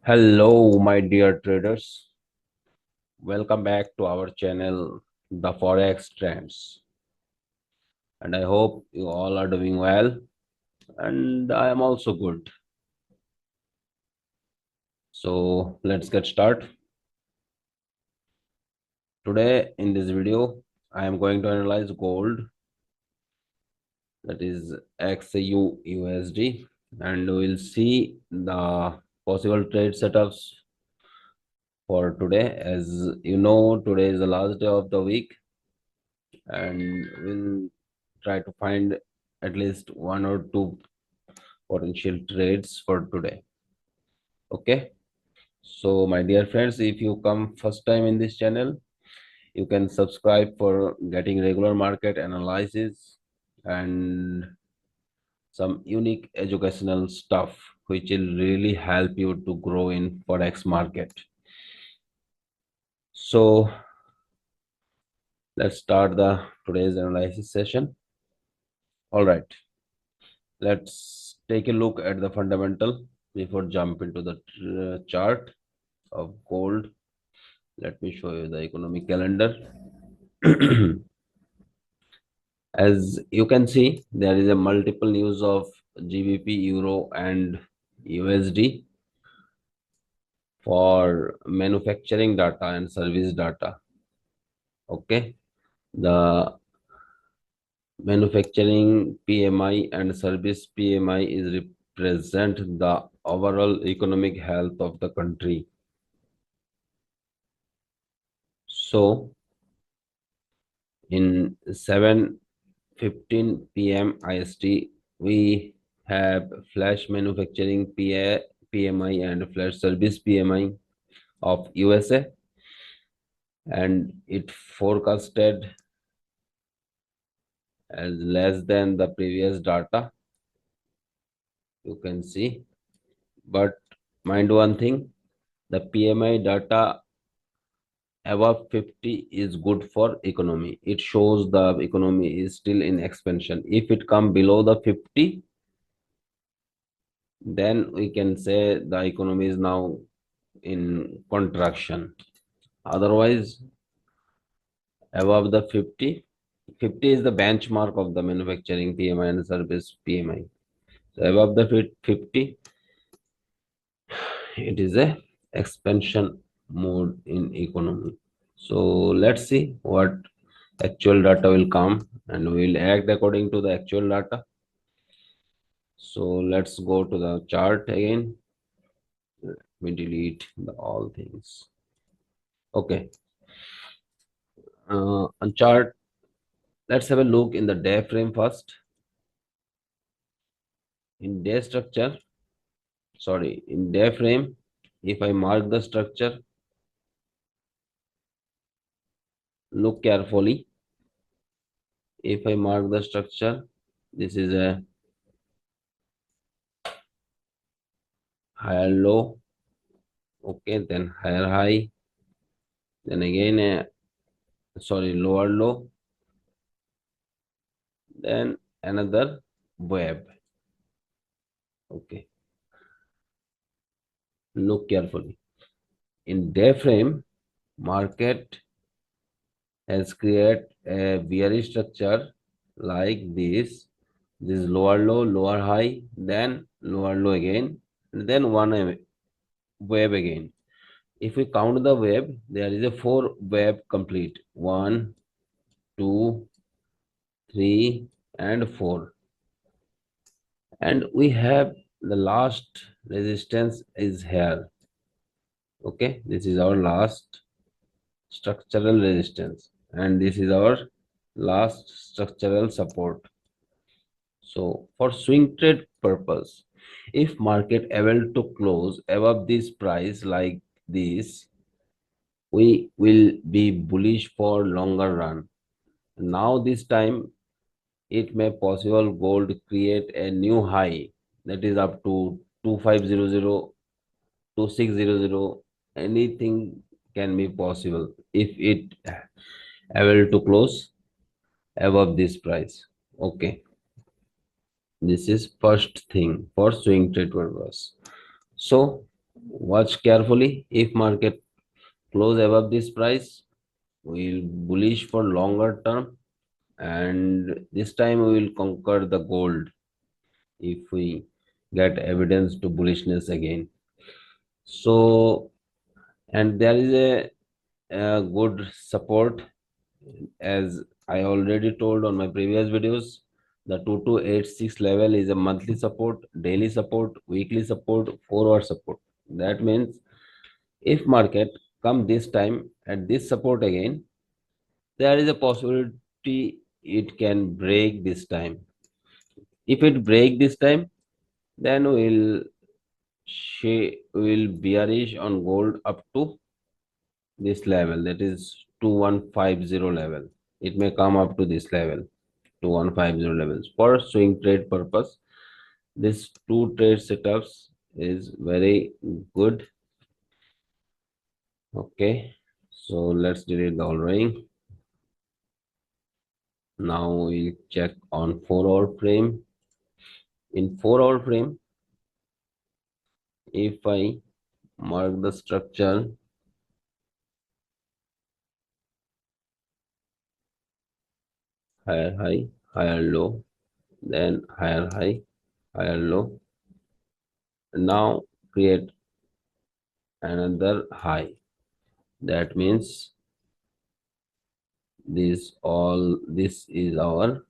Hello, my dear traders. Welcome back to our channel, The Forex Trends. And I hope you all are doing well. And I am also good. So let's get started. Today in this video, I am going to analyze gold, that is XauUsd, and we'll see the possible trade setups for today. As you know, today is the last day of the week, and we'll try to find at least one or two potential trades for today. Okay, so my dear friends, if you come first time in this channel, you can subscribe for getting regular market analysis and some unique educational stuff which will really help you to grow in forex market. So let's start the today's analysis session. All right, let's take a look at the fundamental before jump into the chart of gold. Let me show you the economic calendar. As you can see, there is a multiple news of GBP, Euro, and USD for manufacturing data and service data. Okay, the manufacturing PMI and service PMI is represent the overall economic health of the country. So in 7:15 p.m. IST, we have flash manufacturing PMI and flash service PMI of USA, and it forecasted as less than the previous data. You can see, but mind one thing, the PMI data above 50 is good for economy. It shows the economy is still in expansion. If it come below the 50, then we can say the economy is now in contraction. Otherwise, above the 50, 50 is the benchmark of the manufacturing PMI and service PMI. So above the 50, it is a expansion mode in economy. So let's see what actual data will come, and we will act according to the actual data. So let's go to the chart again. We delete all things. Okay, on chart, let's have a look in the day frame first. In day structure, sorry, in day frame, if I mark the structure, look carefully. If I mark the structure, this is a higher low, okay, then higher high, then again a lower low, then another wave. Okay, look carefully. In day frame, market has created a bearish structure like this. This lower low, lower high, then lower low again, and then one wave again. If we count the wave, there is a 4 wave complete. 1, 2, 3, and 4. And we have the last resistance is here. Okay, this is our last structural resistance, and this is our last structural support. So for swing trade purpose, if market able to close above this price like this, we will be bullish for longer run. Now this time it may possible gold create a new high, that is up to 2500, 2600. Anything can be possible if it able to close above this price. Okay, this is first thing for swing trade purpose. So Watch carefully. If market close above this price, we'll bullish for longer term, and this time we will conquer the gold if we get evidence to bullishness again. So, and there is a good support, as I already told on my previous videos. The 2286 level is a monthly support, daily support, weekly support, 4 hour support. That means if market come this time at this support again, there is a possibility it can break this time. If it break this time, then she will bearish on gold up to this level, that is 2150 level. It may come up to this level, 2150 levels. For swing trade purpose, this two trade setups is very good. Okay, so let's delete the ordering. Now we check on 4 hour frame. In 4 hour frame, if I mark the structure higher high, higher low, then higher high, higher low, now create another high. That means this is our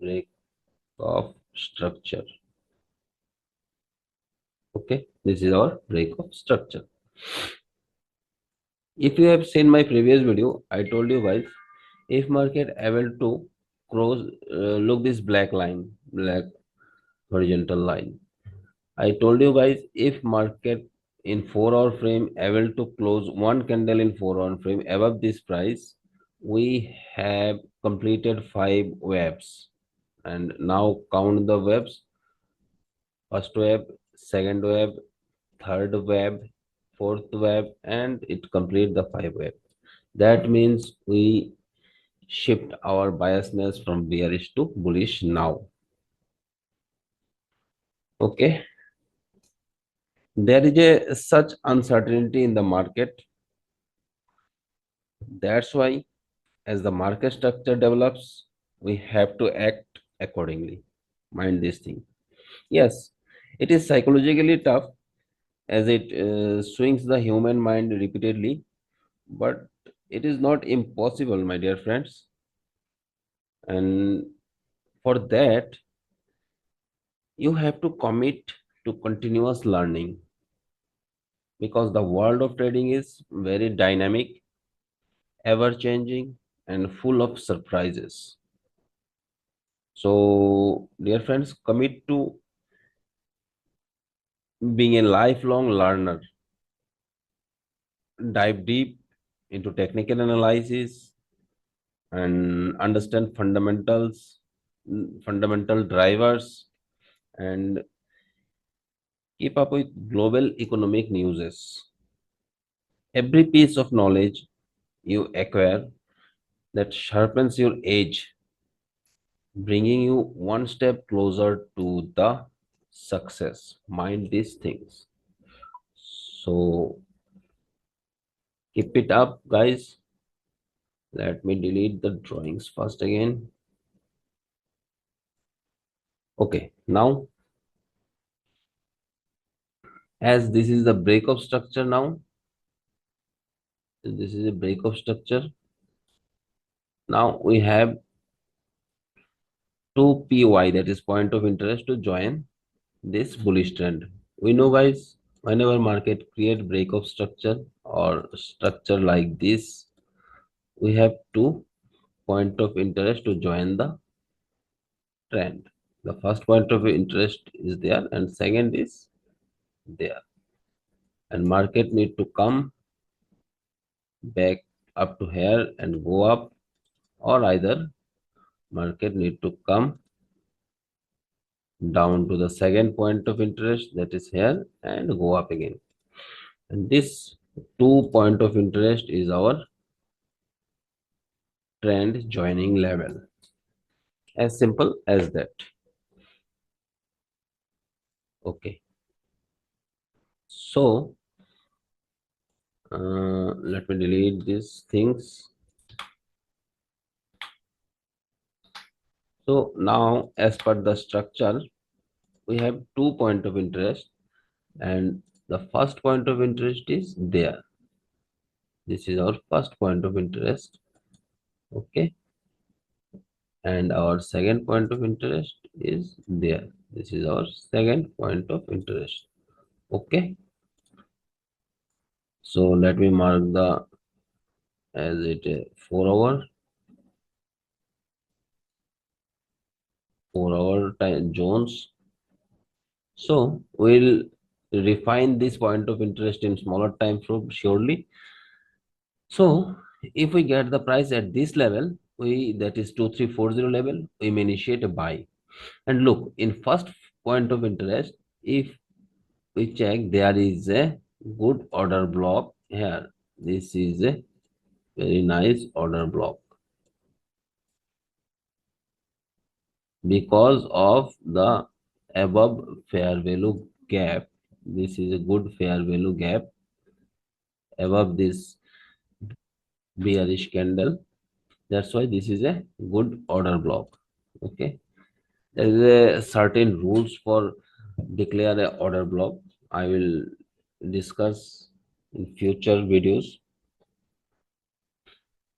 break of structure. Okay, this is our break of structure. If you have seen my previous video, I told you guys, if market able to cross, look this black line, black horizontal line. I told you guys, if market in 4 hour frame able to close one candle in 4 hour frame above this price, we have completed 5 webs. And now count the webs: first web, second web, third web, fourth web, and it complete the 5 web. That means we shift our biasness from bearish to bullish now. Okay, there is a such uncertainty in the market. That's why as the market structure develops, we have to act accordingly. Mind this thing. Yes, it is psychologically tough as it swings the human mind repeatedly, but it is not impossible, my dear friends. And for that, you have to commit to continuous learning, because the world of trading is very dynamic, ever changing, and full of surprises. So, dear friends, commit to being a lifelong learner. Dive deep into technical analysis and understand fundamentals, fundamental drivers, and keep up with global economic news. Every piece of knowledge you acquire that sharpens your edge, bringing you one step closer to the success. Mind these things. So keep it up, guys. Let me delete the drawings first again. Okay, now as this is the break of structure now, this is a break of structure. Now we have 2 PY, that is point of interest, to join this bullish trend. We know, guys, whenever market create break of structure or structure like this, we have 2 point of interest to join the trend. The first point of interest is there and second is there, and market need to come back up to here and go up, or either market need to come down to the second point of interest, that is here, and go up again. And this 2 point of interest is our trend joining level. As simple as that. Okay. So let me delete these things. So now, as per the structure, we have 2 points of interest, and the first point of interest is there. This is our first point of interest. Okay, and our second point of interest is there. This is our second point of interest. Okay, so let me mark the as it 4 hour time zones. So we'll refine this point of interest in smaller time frame surely. So if we get the price at this level, we that is 2340 level, we may initiate a buy. And look, in first point of interest, if we check, there is a good order block here. This is a very nice order block because of the above fair value gap. This is a good fair value gap above this bearish candle. That's why this is a good order block. Okay, there is a certain rules for declare a order block. I will discuss in future videos.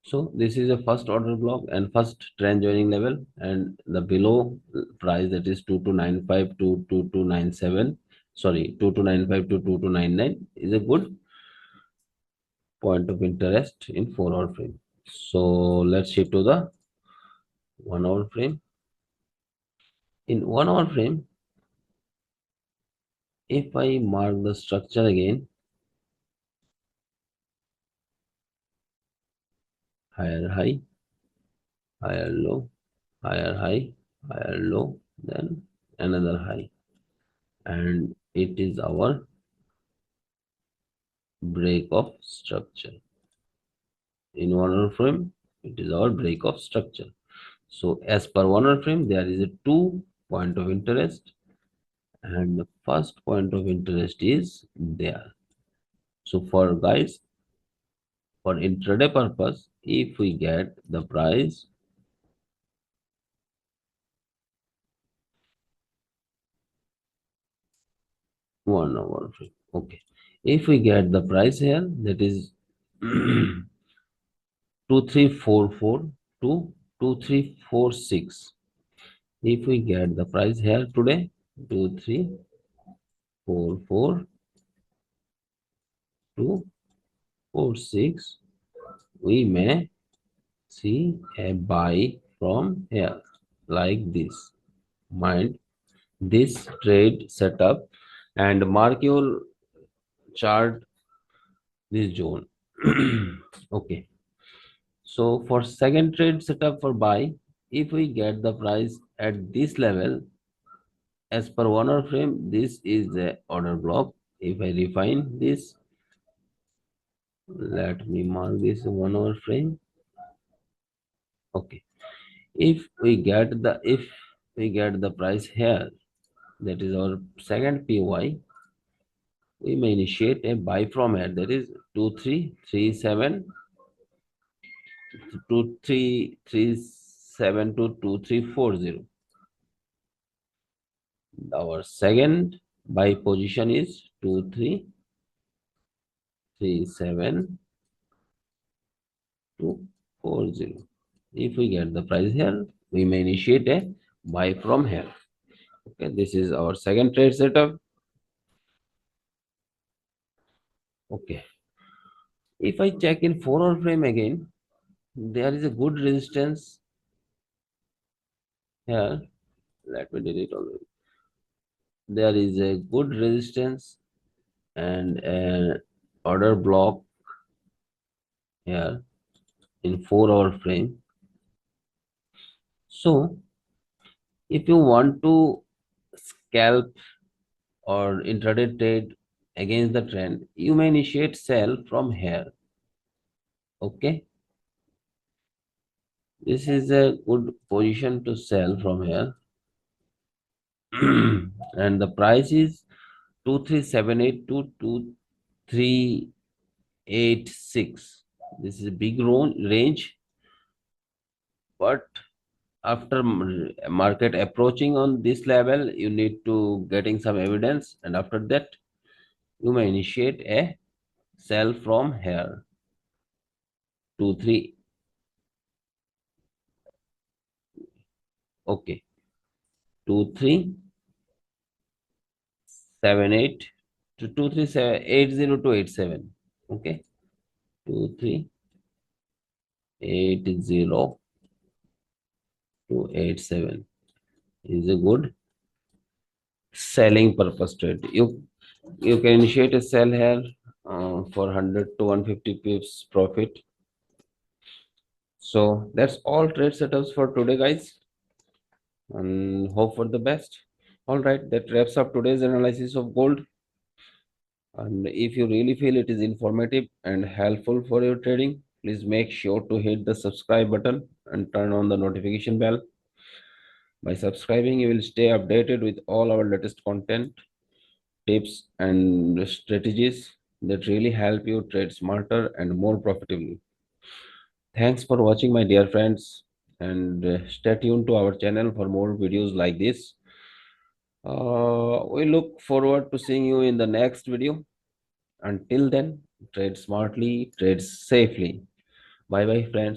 So this is a first order block and first trend joining level, and the below price, that is 2295 to 2297, sorry, 2295 to 2299 is a good point of interest in 4 hour frame. So let's shift to the 1 hour frame. In 1 hour frame, if I mark the structure again, higher high, higher low, higher high, higher low, then another high, and it is our break of structure. In 1 hour frame, it is our break of structure. So as per 1 hour frame, there is a 2 point of interest, and the first point of interest is there. So for guys, for intraday purpose, if we get the price 1 hour frame, okay, if we get the price here, that is 2344 to 2346. If we get the price here today, 2344 to 46, we may see a buy from here like this. Mind this trade setup and mark your chart this zone. Okay, so for second trade setup for buy, if we get the price at this level, as per 1 hour frame, this is the order block. If I refine this, let me mark this 1 hour frame. Okay, if we get the price here, that is our second PY, we may initiate a buy from here, that is 2337 2337 to 2340. Our second buy position is 2337 to 40. If we get the price here, we may initiate a buy from here. Okay, this is our second trade setup. Okay, if I check in 4 hour frame again, there is a good resistance here. Let me delete already. There is a good resistance and an order block here in 4 hour frame. So if you want to scalp or intraday trade against the trend, you may initiate sell from here. Okay, this is a good position to sell from here. And the price is 2378 to 2386. This is a big range, but after market approaching on this level, you need to getting some evidence, and after that, you may initiate a sell from here. 2 3. Okay. 2378 to 23780 to 87. Okay. 2380 to 87 is a good selling purpose trade. You can initiate a sell here for 100 to 150 pips profit. So that's all trade setups for today, guys, and hope for the best. All right, that wraps up today's analysis of gold. And if you really feel it is informative and helpful for your trading, please make sure to hit the subscribe button and turn on the notification bell. By subscribing, you will stay updated with all our latest content, tips, and strategies that really help you trade smarter and more profitably. Thanks for watching, my dear friends, and stay tuned to our channel for more videos like this. We look forward to seeing you in the next video. Until then, trade smartly, trade safely. Bye bye, friends.